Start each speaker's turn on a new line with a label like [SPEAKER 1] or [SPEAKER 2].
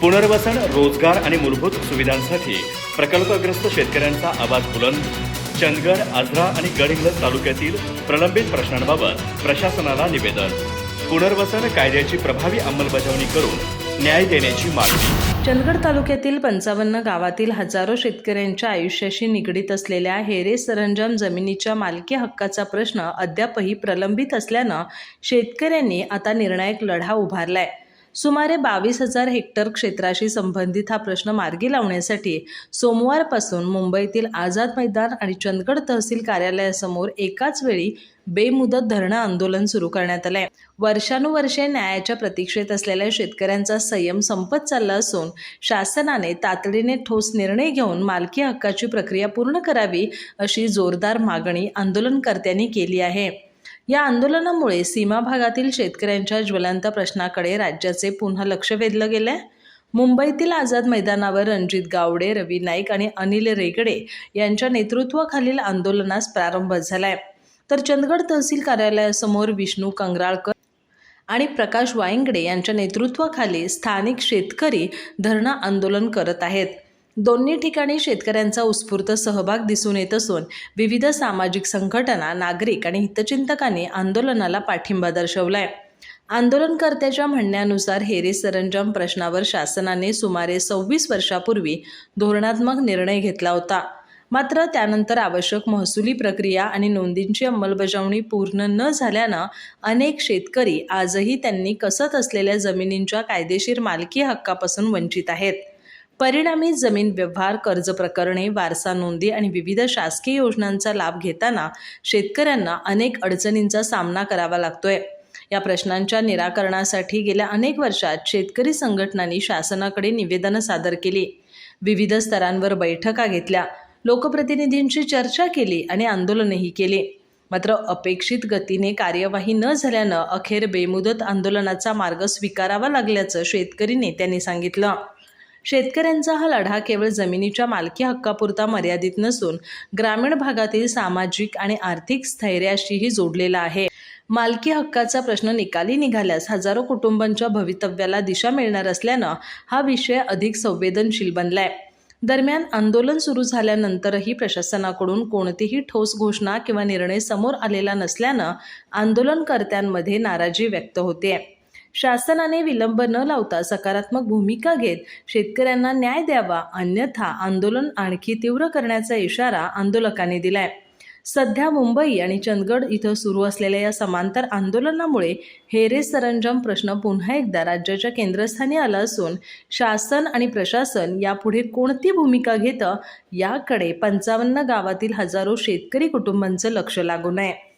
[SPEAKER 1] पुनर्वसन, रोजगार आणि मूलभूत सुविधांसाठी प्रकल्पग्रस्त शेतकऱ्यांचा आवाज बुलंद. चंदगड, आजरा आणि गडहिंग्लज तालुक्यातील प्रलंबित प्रश्नांबाबत प्रशासनाला निवेदन. पुनर्वसन कायद्याची प्रभावी अंमलबजावणी करून न्याय देण्याची मागणी.
[SPEAKER 2] चंदगड तालुक्यातील 55 गावातील हजारो शेतकऱ्यांच्या आयुष्याशी निगडीत असलेल्या हेरे सरंजाम जमिनीच्या मालकी हक्काचा प्रश्न अद्यापही प्रलंबित असल्यानं शेतकऱ्यांनी आता निर्णायक लढा उभारलाय. सुमारे 22,000 हेक्टर क्षेत्राशी संबंधित हा प्रश्न मार्गी लावण्यासाठी सोमवारपासून मुंबईतील आझाद मैदान आणि चंदगड तहसील कार्यालयासमोर एकाच वेळी बेमुदत धरणं आंदोलन सुरू करण्यात आलंय. वर्षानुवर्षे न्यायाच्या प्रतीक्षेत असलेल्या शेतकऱ्यांचा संयम संपत चालला असून शासनाने तातडीने ठोस निर्णय घेऊन मालकी हक्काची प्रक्रिया पूर्ण करावी अशी जोरदार मागणी आंदोलनकर्त्यांनी केली आहे. या आंदोलनामुळे सीमा भागातील शेतकऱ्यांच्या ज्वलंत प्रश्नाकडे राज्याचे पुन्हा लक्ष वेधलं गेलंय. मुंबईतील आझाद मैदानावर रणजित गावडे, रवी नाईक आणि अनिल रेगडे यांच्या नेतृत्वाखालील आंदोलनास प्रारंभ झालाय. तर चंदगड तहसील कार्यालयासमोर विष्णू कंगराळकर आणि प्रकाश वायंगडे यांच्या नेतृत्वाखाली स्थानिक शेतकरी धरणं आंदोलन करत आहेत. दोन्ही ठिकाणी शेतकऱ्यांचा उत्स्फूर्त सहभाग दिसून येत असून विविध सामाजिक संघटना, नागरिक आणि हितचिंतकांनी आंदोलनाला पाठिंबा दर्शवलाय. आंदोलनकर्त्याच्या म्हणण्यानुसार हेरे सरंजाम प्रश्नावर शासनाने सुमारे 26 वर्षापूर्वी धोरणात्मक निर्णय घेतला होता. मात्र त्यानंतर आवश्यक महसुली प्रक्रिया आणि नोंदींची अंमलबजावणी पूर्ण न झाल्यानं अनेक शेतकरी आजही त्यांनी कसत असलेल्या जमिनींच्या कायदेशीर मालकी हक्कापासून वंचित आहेत. परिणामी जमीन व्यवहार, कर्ज प्रकरणे, वारसा नोंदी आणि विविध शासकीय योजनांचा लाभ घेताना शेतकऱ्यांना अनेक अडचणींचा सामना करावा लागतोय. या प्रश्नांच्या निराकरणासाठी गेल्या अनेक वर्षात शेतकरी संघटनांनी शासनाकडे निवेदनं सादर केली, विविध स्तरांवर बैठका घेतल्या, लोकप्रतिनिधींशी चर्चा केली आणि आंदोलनही केली. मात्र अपेक्षित गतीने कार्यवाही न झाल्यानं अखेर बेमुदत आंदोलनाचा मार्ग स्वीकारावा लागल्याचं शेतकरी नेत्यांनी सांगितलं. शेतकऱ्यांचा हा लढा केवळ जमिनीच्या मालकी हक्कापुरता मर्यादित नसून ग्रामीण भागातील सामाजिक आणि आर्थिक स्थैर्याशीही जोडलेला आहे. मालकी हक्काचा प्रश्न निकाली निघाल्यास हजारो कुटुंबांच्या भवितव्याला दिशा मिळणार असल्यानं हा विषय अधिक संवेदनशील बनलाय. दरम्यान आंदोलन सुरू झाल्यानंतरही प्रशासनाकडून कोणतीही ठोस घोषणा किंवा निर्णय समोर आलेला नसल्यानं आंदोलनकर्त्यांमध्ये नाराजी व्यक्त होते. शासनाने विलंब न लावता सकारात्मक भूमिका घेत शेतकऱ्यांना न्याय द्यावा, अन्यथा आंदोलन आणखी तीव्र करण्याचा इशारा आंदोलकांनी दिलाय. सध्या मुंबई आणि चंदगड इथं सुरू असलेल्या या समांतर आंदोलनामुळे हेरे सरंजाम प्रश्न पुन्हा एकदा राज्याच्या केंद्रस्थानी आला असून शासन आणि प्रशासन यापुढे कोणती भूमिका घेतं याकडे 55 गावातील हजारो शेतकरी कुटुंबांचं लक्ष लागून आहे.